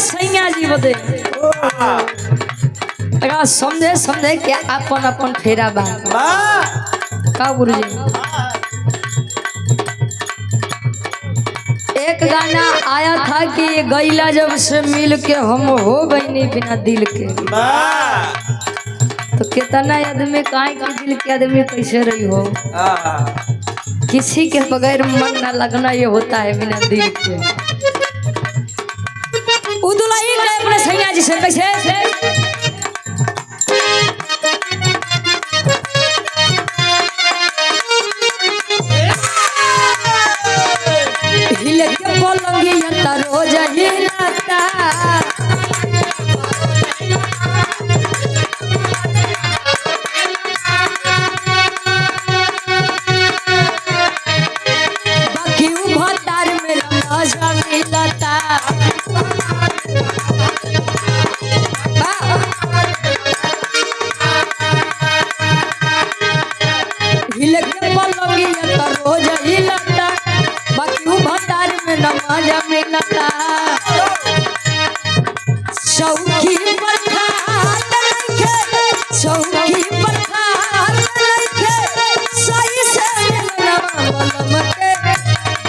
सैया जी बदे समझे समझे क्या अपन अपन फेरा बा का गुरुजी। एक गाना आया था कि गैला जब से मिल के हम हो गई नहीं बिना दिल के। तो कितना आदमी काहे के दिल के आदमी कैसे रही हो। किसी के बगैर मन ना लगना ये होता है बिना दिल के। उदुलाई का अपने सैया जी से कैसे हिले के बोलंगी यंता रोज हिलता बाकी उभतार में मजा मिलता हिले के बोलंगी यंता रोज हिलता बाकी उभतार में मजा मिलता। सौखी बरखात नइखे सौखी बरखात नइखे सही से मिलना बलम के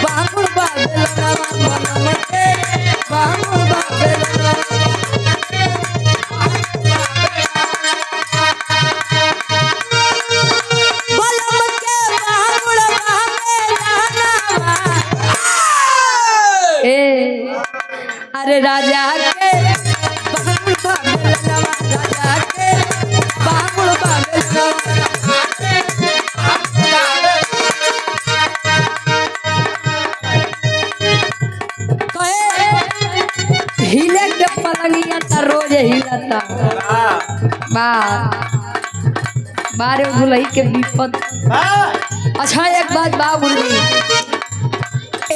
बांगुर बाबेलना बलम के बांगुर बाबेलना बलम के बांगुर बाबेलना ए अरे राजा के बांगुर बाबेलना राजा के बांगुर बाबेलना हिले के पलंगिया त रोज हिलता बारे भुलई के विपद। अच्छा एक बात बाबूजी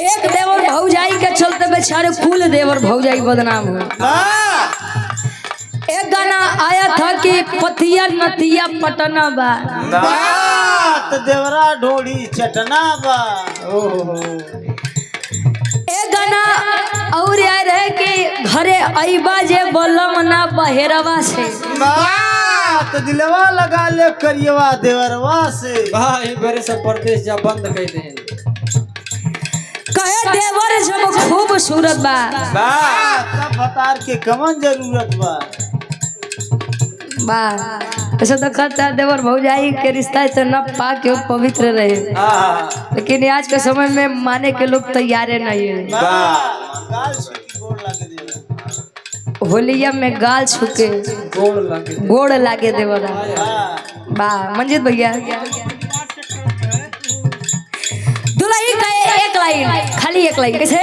एक देवर भौजाई के चलते बेचारे कुल देवर भौजाई बदनाम हो। एक गाना आया था कि पतिया नतिया पटना बा देवरा ढोड़ी चटना बा। एक गाना और आए रहे कि घरे अइबा जे बलम ना बहेरवा से तो दिलवा लगा ले करियवा देवरवा से भाई बड़े सब परदेश जा बंद कर दे। कहे देवर जब खूबसूरत बा तब बतार के कमन जरूरत बा ऐसा तो कहता है देवर भौजाई के रिश्ता इतना पाक और पवित्र रहे लेकिन आज के समय में माने के लोग तैयार नहीं है। होलिया में गाल छुके गोड़ लागे देवरा बा मंजित भैया दुल्ही का एक लाइन खाली एक लाइन कैसे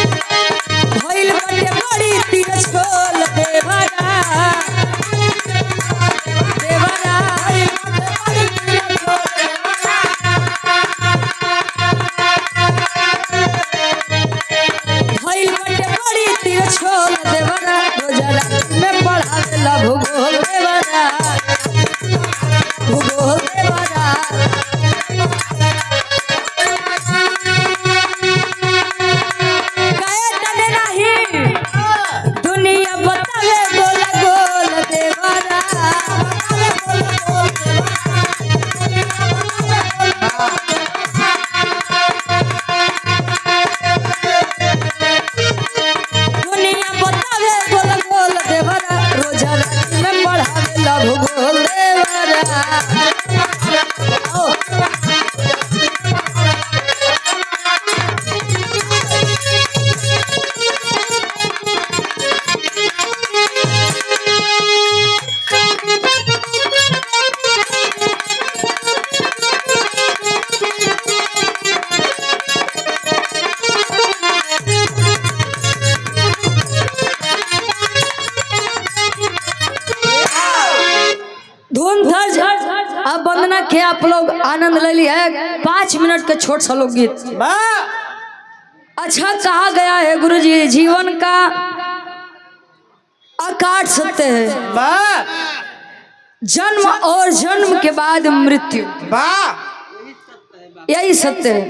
भइल बटे बड़ी तीर छोल देवरा देवरा भइल बटे बड़ी तीर छोल देवरा रोजरा में पढ़ावेला भूगोल देवरा भूगोल देवरा कहे तने नहीं दुनिया बतावे गोल गोल देवरा दुनिया बतावे गोल गोल देवरा रोजरा में पढ़ावेला भूगोल देवरा। धुन धर झर अब वंदना के आप लोग आनंद ले लिया है 5 मिनट के छोट सा लोकगीत। अच्छा कहा गया है गुरुजी जीवन का अकाट सत्य है जन्म और जन्म के बाद मृत्यु। यही सत्य है।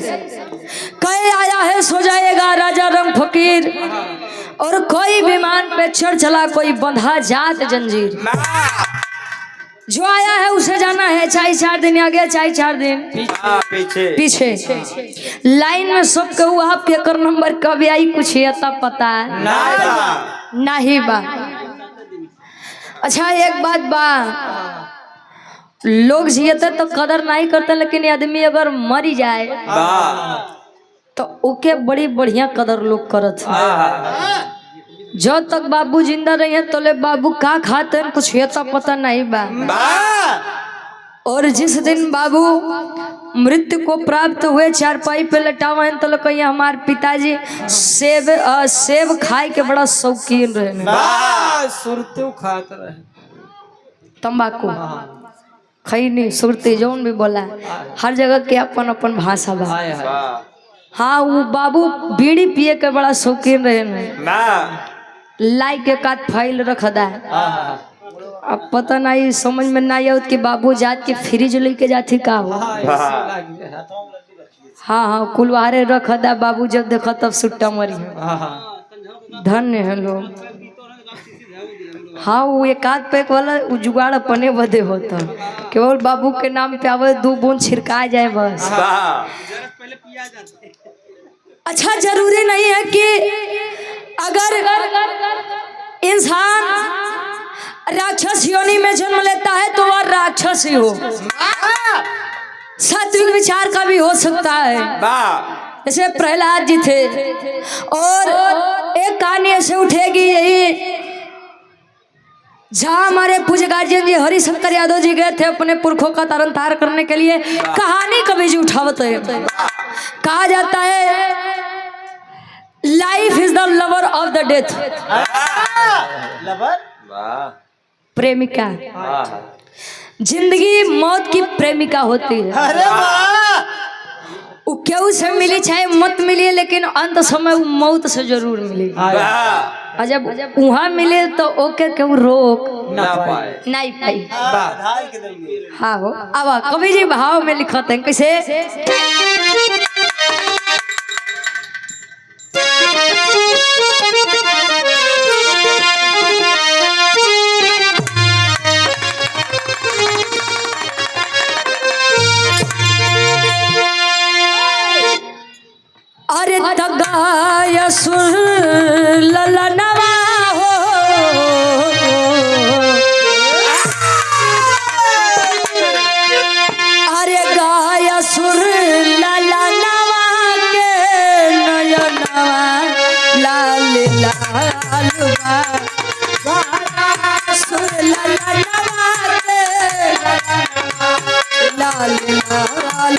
कहे आया है सो जाएगा राजा रंग फकीर, और कोई विमान पे चढ़ चला कोई बंधा जात जंजीर। जो आया है उसे जाना है, चाहे 4 दिन आगे चाहे 4 दिन पीछे। लाइन में सब कहू आपके कर नंबर कब आई कुछ अता पता है नहीं बा। अच्छा एक बात बा, लोग जियते तो कदर नहीं करते, लेकिन आदमी अगर मरी जाए तो ओके बड़ी बढ़िया कदर लोग करत है। जब तक बाबू जिंदा रहे हैं तो ले बाबू का खाते हैं कुछ ये तो पता नहीं बा। और जिस दिन बाबू मृत्यु को प्राप्त हुए चारपाई पे लटावे तो लोग कहिए हमारे पिताजी सेब खाए के बड़ा शौकीन रहे, सुरती खाते रहे, तंबाकू खाई नहीं, सुरती जौन भी बोला हर जगह के अपन अपन भाषा बा। हाँ वो बाबू बीड़ी पिए के बड़ा शौकीन रहे, लाई के काट फाइल रख दा। अब पता नहीं समझ में नहीं आउत कि बाबू जात के फ्रिज लेके जाती का हो। हाँ कुलवारे रख दा, बाबू जब देखा तब सुट्टा मरी। धन्य है लोग। हाँ वो एक आध पैक वाला जुगाड़ अपने बदे होता, केवल बाबू के नाम पे आवे 2 बूंद छिड़का जाए बस। अच्छा जरूरी नहीं है कि अगर इंसान राक्षस योनि में जन्म लेता है तो वह राक्षस ही हो, सात्विक विचार का भी हो सकता है। जैसे प्रहलाद जी थे, और एक कहानी ऐसे उठेगी यही जहाँ हमारे पूज्य गार्जियन जी हरिशंकर यादव जी गए थे अपने पुरखों का तारण तार करने के लिए। कहानी कभी जी उठावत है, कहा जाता है life is the lover of the death. प्रेमिका, जिंदगी मौत की प्रेमिका होती है। वो क्यों से मिली चाहे मत मिली, लेकिन अंत समय वो मौत से जरूर मिली। और जब वहाँ मिले तो ओके क्यों रोक नहीं पाई। हाँ हो अब कवि जी भाव में लिखते हैं कैसे, अरे तगाय सुर ललनवा हो, अरे गाय सुर ललनवा के नयनवा लाल लाल सुर ललनवा के लाल लाल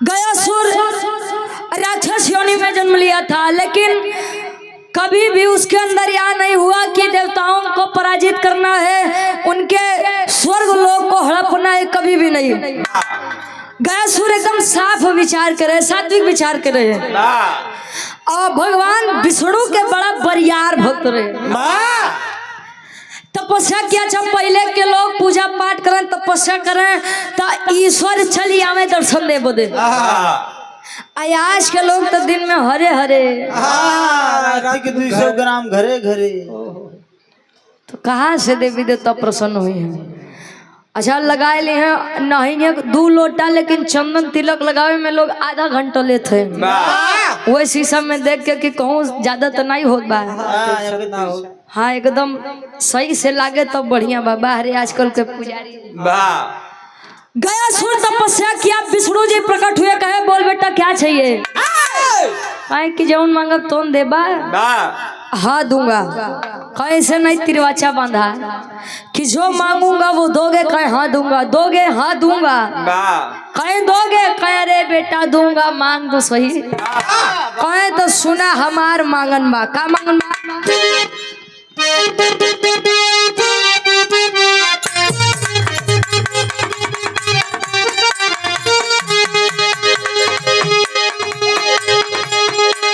गया सुर राक्षस योनि में जन्म लिया था, लेकिन कभी भी उसके अंदर यह नहीं हुआ कि देवताओं को पराजित करना है, उनके स्वर्ग लोक को हड़पना है, कभी भी नहीं। गया सुर एकदम साफ विचार करे, सात्विक विचार करे, और भगवान विष्णु के बड़ा बरियार भक्त रहे। तपस्या किया, जब पहले के लोग पूजा पाठ करें तपस्या करें तो ईश्वर चली आवे दर्शन दे बोदे। आज के लोग तो दिन में हरे हरे 200 ग्राम घरे घरे, तो कहाँ से देवी देवता प्रसन्न हुई है। अच्छा लगाए ले हैं नहीं है 2 लोटा, लेकिन चंदन तिलक लगावे में लोग आधा घंटा लेते हैं। वही शीशा में देख के कि कहूँ ज्यादा तो नहीं होता है। हाँ एकदम सही से लागे तो बढ़िया बा। बाहरे आजकल के पुजारी वाह गया सुर तपस्या किया, विष्णु जी प्रकट हुए, कहे बोल बेटा क्या चाहिए? कहे कि जौन मांगब तोन देबा। वाह हाँ दूंगा। कैसे नहीं तिरवाचा बांधा कि जो मांगूंगा वो दोगे? कहे हाँ दूंगा। दोगे? हाँ दूंगा। वाह कहे दोगे? कहे रे बेटा दूंगा, मांग तो सही। कहे तो सुना हमार मांगन बा। का मांगन बा?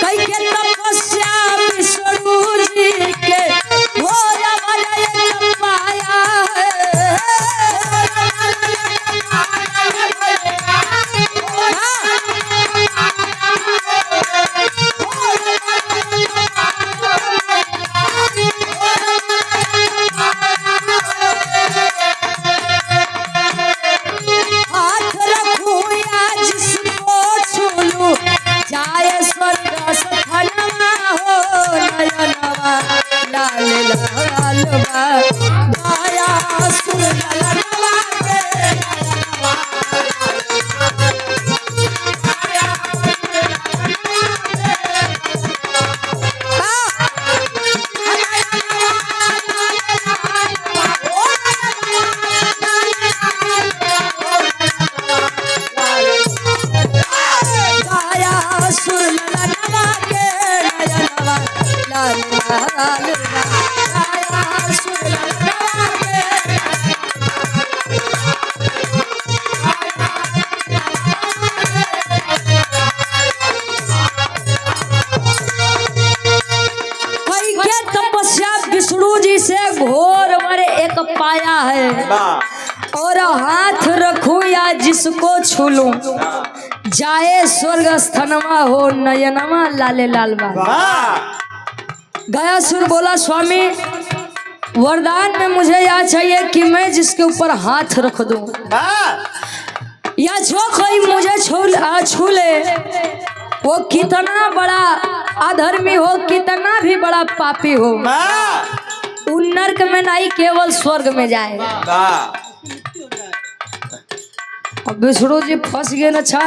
कई के तपस्या विष्णु जी के भोर वाले पाया है। हाथ रखूं या जिसको छू लूं, जाए स्वर्ग सथनमा हो नयनवा लाल लाल बा। गाया सुर ललनवा के नयनवा गाया सुर ललनवा के नयनवा लाल लाल बा। गाया सुर ललनवा के कई के तपस्या विष्णु जी से घोर वर एक पाया है। वाह और हाथ रखूं या जिसको छू लूं, जाए स्वर्ग स्थनमा हो नयनमा लाले लाल बा। वाह गया सुर बोला स्वामी वरदान में मुझे यह चाहिए कि मैं जिसके ऊपर हाथ रख दूं या जो कोई मुझे छू ले वो कितना बड़ा अधर्मी हो, कितना भी बड़ा पापी हो, वो नरक में नहीं केवल स्वर्ग में जाए। वाह अब विष्णु जी फंस गए। अच्छा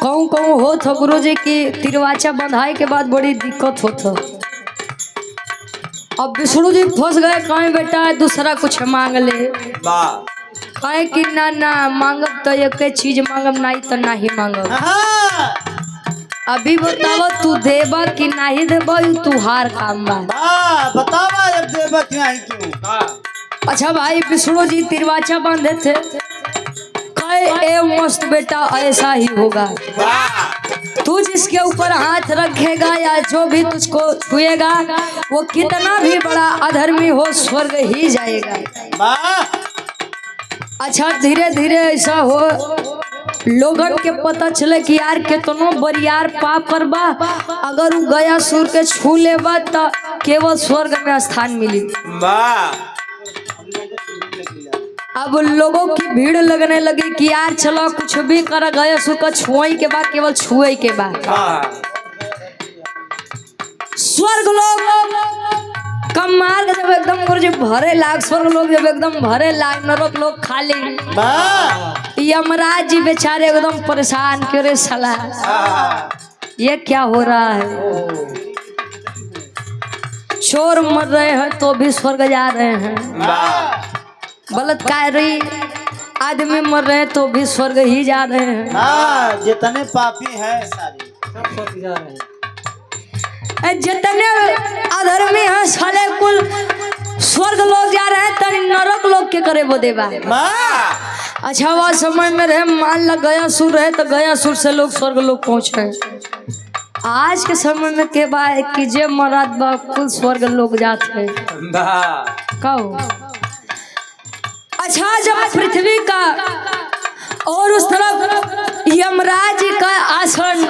कहूँ कहूँ हो तो गुरु जी की तिरवाचा बंधाई के बाद बड़ी दिक्कत हो तो। अब विष्णु जी फंस गए। कहें बेटा दूसरा कुछ मांग ले। वाह कहे कि ना ना मांगब तो एक चीज मांगब, नहीं तो नहीं मांगब। अभी बताओ तू देबा कि नहीं देबा, तू हार काम बा। बतावा जब देवा क्या है क्यों? वाह अच्छा भाई विष्णु जी तिरवाचा बांधे थे। कहे ए मस्त बेटा ऐसा ही होगा। वाह तू जिसके ऊपर हाथ रखेगा या जो भी तुझको छुएगा वो कितना भी बड़ा अधर्मी हो स्वर्ग ही जाएगा। अच्छा धीरे धीरे ऐसा हो लोगन के पता चले कि यार कितनो बरियार पाप करबा, अगर वो गया सुर के छू लेबा तो केवल स्वर्ग में स्थान मिली। वाह अब लोगों की भीड़ लगने लगी कि यार चलो कुछ भी कर, गया सुर का छुआई के बाद, केवल छुए के बाद। वाह स्वर्ग लोग कम मार्ग जब एकदम गुरुजी भरे लाग, स्वर्ग लोग जब एकदम भरे लाग, नरक लोग खाली। यमराज जी बेचारे एकदम परेशान क्यों रे साला, ये क्या हो रहा है? चोर मर रहे हैं तो भी स्वर्ग जा रहे हैं, बलात्कारी आदमी मर रहे हैं तो भी स्वर्ग ही जा रहे हैं। जितने पापी हैं सारे सब स्वर्ग जा रहे हैं। जितने अधर्मी हैं साले कुल स्वर्ग लोग जा रहे हैं, तनी नरक लोग के करे वो देवा। अच्छा वह समय में रहे, मान ला गया सुर रहे तो गया सुर से लोग स्वर्ग लोग पहुंचे। आज के समय में के बाद कि जे मराद बा कुल स्वर्ग लोग जाते हैं। कहो अच्छा जब पृथ्वी का और उस तरफ यमराज जी का आसन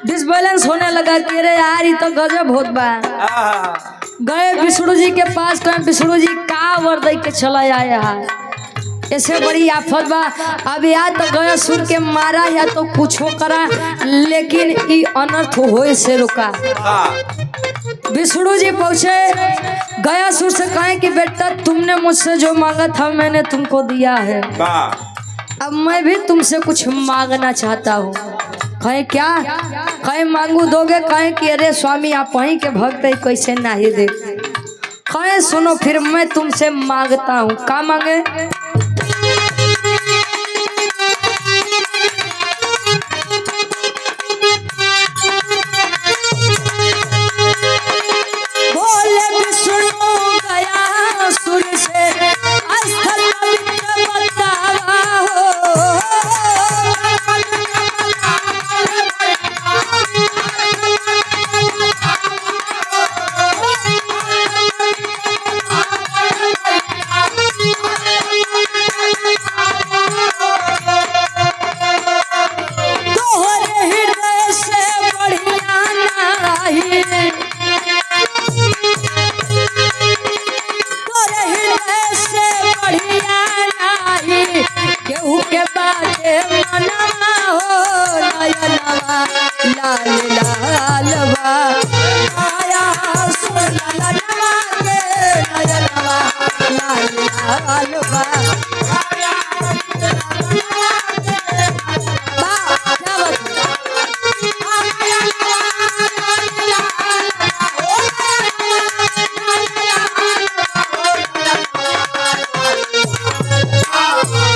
डिसबैलेंस होने लगा कि अरे यार ये तो गजब होत बा। गए विष्णु जी के पास, कहे विष्णु जी का वर दे के चला आया है, ऐसे बड़ी आफत बा। अब या तो गया सुर के मारा या तो कुछ करा, लेकिन ये अनर्थ होए से रुका। विष्णु जी पहुंचे गयासुर से कहे कि बेटा तुमने मुझसे जो मांगा था मैंने तुमको दिया है, वाह अब मैं भी तुमसे कुछ मांगना चाहता हूँ। कहे क्या? कहे मांगू दोगे? कहे कि अरे स्वामी आप वहीं के भक्त है, कैसे नहीं दे। कहे सुनो फिर मैं तुमसे मांगता हूँ। क्या मांगे? बोले विष्णु गयासुर से स्थल पवित्र बतावा हो। तोहरे हृदय से बढ़िया नाही, तोहरे हृदय से बढ़िया नाही, केहू के बाटे मनवा हो। नयनवा लाल लाल बा, गयासुर ललनवा के नयनवा लाल लाल बा।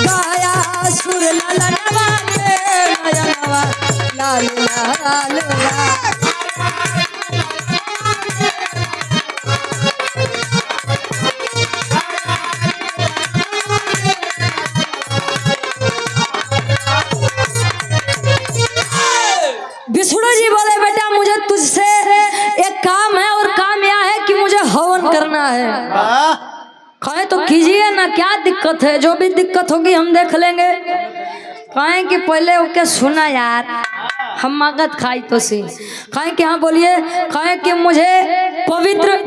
गयासुर ललनवा के नयनवा लाल लाल बा। विष्णु जी बोले बेटा मुझे तुझसे एक काम है और काम यह है कि मुझे हवन करना है। वाह कहे तो कीजिए ना, क्या दिक्कत है? जो भी दिक्कत होगी हम देख लेंगे। कहे कि पहले ओके सुना यार, हम मगध खाई तो सी। कहे कि हाँ बोलिए। कहे कि मुझे पवित्र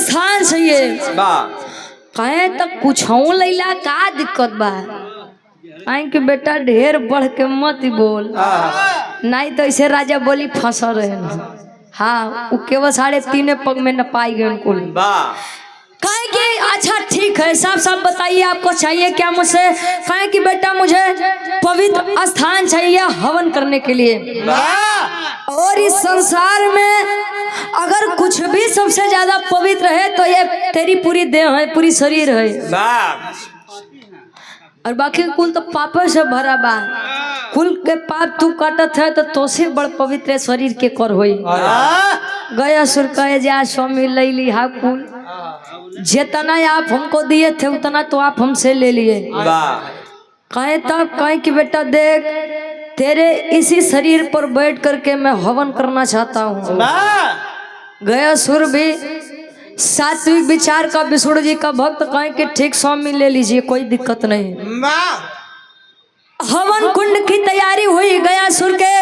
स्थान चाहिए। वाह कहे तो कुछ लैला, का दिक्कत बा? कहे कि बेटा ढेर बढ़ के मत बोल, नहीं तो ऐसे राजा बोली फंसा रहे। हाँ वो केवल 3.5 पग में न पाई गए उनको। वाह कहे कि अच्छा ठीक है, साफ साफ बताइए आपको चाहिए क्या मुझसे? कहे कि बेटा मुझे पवित्र स्थान चाहिए हवन करने के लिए। और इस संसार में अगर कुछ भी सबसे ज्यादा पवित्र है तो ये तेरी पूरी देह है, पूरी शरीर है, वाह और बाकी कुल तो पापों से भरा बा। कुल के पाप तू काटत है तो तोसे बड़ पवित्र शरीर के कर होई। गयासुर कहे जा स्वामी ले ली हा कुल, जितना आप हमको दिए थे उतना तो आप हमसे ले लिए। वाह कहे तब कहे कि बेटा देख तेरे इसी शरीर पर बैठ करके मैं हवन करना चाहता हूँ। गयासुर भी सात्विक विचार का विष्णु जी का भक्त। कहे कि ठीक स्वामी ले लीजिए, कोई दिक्कत नहीं। हवन कुंड की तैयारी हुई गयासुर के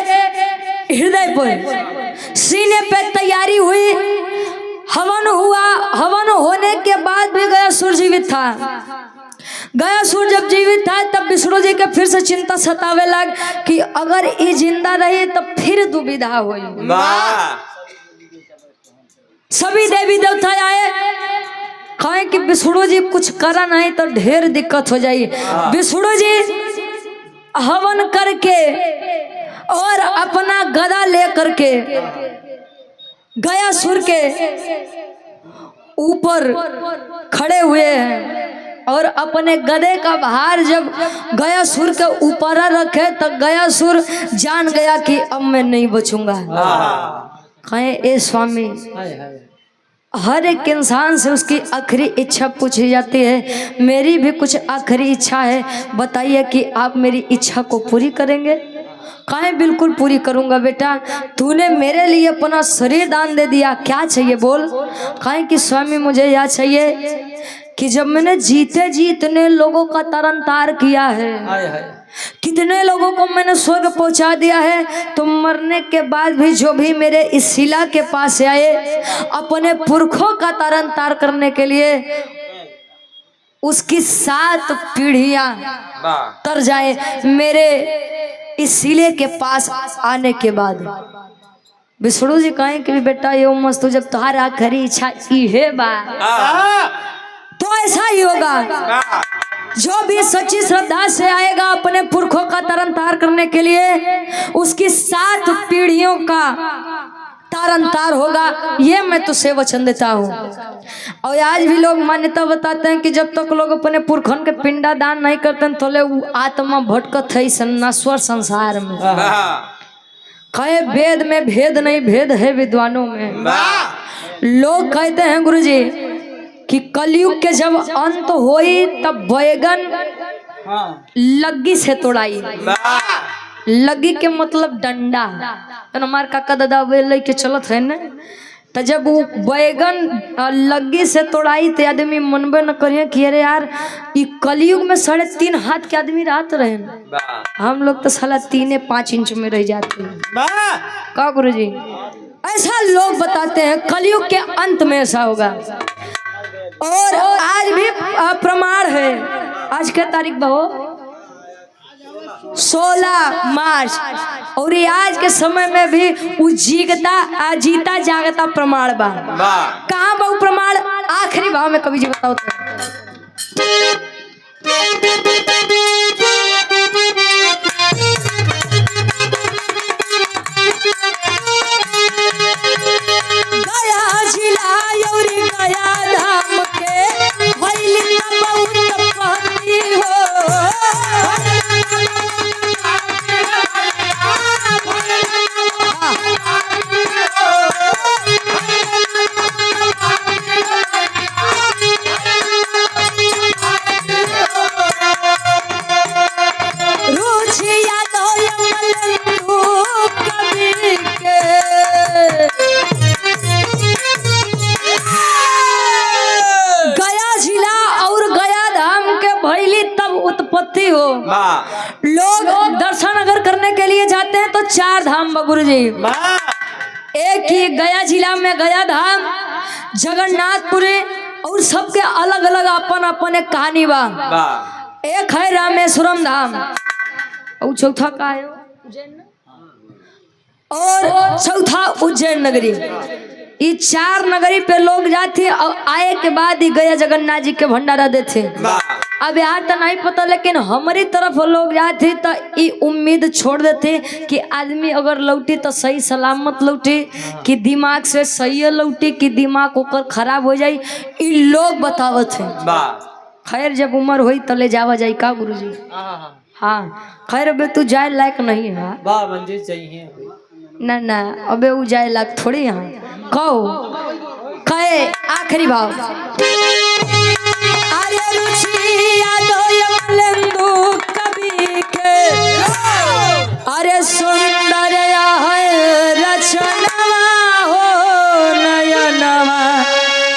हृदय पर, सीने पे तैयारी हुई। हवन हुआ। हवन होने के बाद भी गयासुर जीवित था। गयासुर जब जीवित था तब विष्णु जी के फिर से चिंता सतावे लग कि अगर ये जिंदा रहे तो फिर दुविधा हुई। वाह सभी देवी देवता आए। कहे कि विष्णु जी कुछ करा नहीं तो ढेर दिक्कत हो जाएगी। विष्णु जी हवन करके और अपना गदा ले करके गयासुर के ऊपर खड़े हुए हैं और अपने गदे का भार जब गयासुर के ऊपर रखे तो गयासुर जान गया कि अब मैं नहीं बचूंगा। कहे ए स्वामी, हर एक इंसान से उसकी आखिरी इच्छा पूछी जाती है, मेरी भी कुछ आखिरी इच्छा है, बताइए कि आप मेरी इच्छा को पूरी करेंगे? कहे बिल्कुल पूरी करूंगा बेटा, तूने मेरे लिए अपना शरीर दान दे दिया, क्या चाहिए बोल? कहे कि स्वामी मुझे यह चाहिए कि जब मैंने जीते जी इतने लोगों का तरन तार किया है, कितने लोगों को मैंने स्वर्ग पहुंचा दिया है, तो मरने के बाद भी जो भी मेरे इस शिला के पास आए अपने पुरखों का तरन तार करने के लिए, उसकी 7 पीढ़ियां तर जाए मेरे इस शिले के पास आने के बाद। विष्णु जी कहें कि बेटा यो मस्त जब तुम्हारा आखिरी इच्छा ये बा तो ऐसा ही होगा। जो भी सच्ची श्रद्धा से आएगा अपने पुरखों का तरन तार करने के लिए, उसकी 7 पीढ़ियों का तारन तार होगा, ये मैं तुझसे वचन देता हूँ। और आज भी लोग मान्यता बताते हैं कि जब तक लोग अपने पुरखन के पिंडा दान नहीं करते तो ले वो आत्मा भटकत है नश्वर संसार में। कहे वेद में भेद नहीं, भेद है विद्वानों में। लोग कहते हैं गुरुजी कि कलयुग के जब अंत होई तब बैगन लग्गी से तोड़ाई। लग्गी के मतलब डंडा। हमारे काका दादा वे लेके चलत है ना, तो जब वो बैगन लग्गी से तोड़ाई तो आदमी मनबे न करिए कि अरे यार ये कलयुग में 3.5 हाथ के आदमी रहते रहे, हम लोग तो साला 3-5 इंच में रह जाते हैं। का गुरुजी ऐसा लोग बताते हैं कलयुग के अंत में ऐसा होगा। और आज भी प्रमाण है। आज क्या तारीख बहु 16 मार्च, और ये आज के समय में भी जीता जागता प्रमाण बा। कहाँ बहु प्रमाण? आखिरी भाव में कवि जी बताओ तो। गया जिला और गया धाम के भइली बहुत पहती हो। उत्पत्ति हो। लोग दर्शन अगर करने के लिए जाते हैं तो 4 धाम गुरु जी। एक ही गया जिला में गया धाम, जगन्नाथपुरी, और सबके अलग अलग अपन अपन एक कहानी बा। एक है रामेश्वरम धाम, और चौथा का है और चौथा उज्जैन नगरी। ये 4 नगरी पे लोग जाते और आए के बाद ही गया जगन्नाथ जी के भंडारा देते। अब यहाँ तो नहीं पता, लेकिन हमारी तरफ लोग जाते तो ये उम्मीद छोड़ देते कि आदमी अगर लौटी तो सही सलामत लौटी, कि दिमाग से सही लौटी, कि दिमाग होकर खराब हो जाए, ये लोग बतावत है। खैर जब उम्र हुई तो ले जावा जाए का गुरुजी। हाँ खैर अबे तू जाए लायक नहीं है। ना अबे वो जाए लायक थोड़ी यहाँ कहो। कहे आखिरी भाव। अरे रुचिया दो कवि के, अरे सुंदर है रचनवा हो नयनवा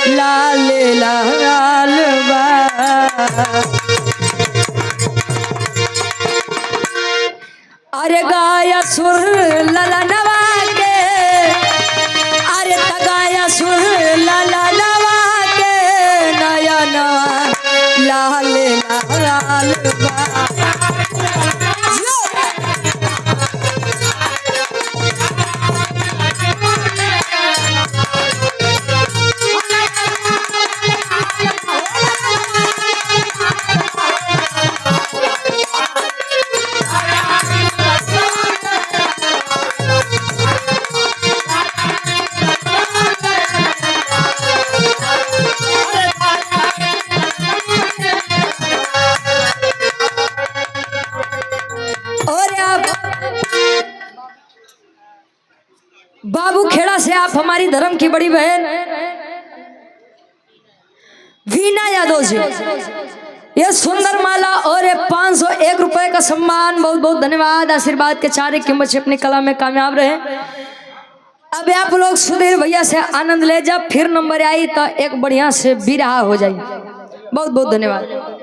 लाल लाल बा। अरे गाया सुर ललनवा के, अरे तगाया सुर ललनवा के नयनवा लाल लाल बा। बाबू खेड़ा से आप हमारी धर्म की बड़ी बहन वीना यादव जी, ये सुंदर माला और 501 रुपए का सम्मान। बहुत बहुत धन्यवाद। आशीर्वाद के 4 की बच्चे अपनी कला में कामयाब रहे। अब आप लोग सुधीर भैया से आनंद ले, जब फिर नंबर आई तो एक बढ़िया से बिरहा हो जाए। बहुत बहुत धन्यवाद।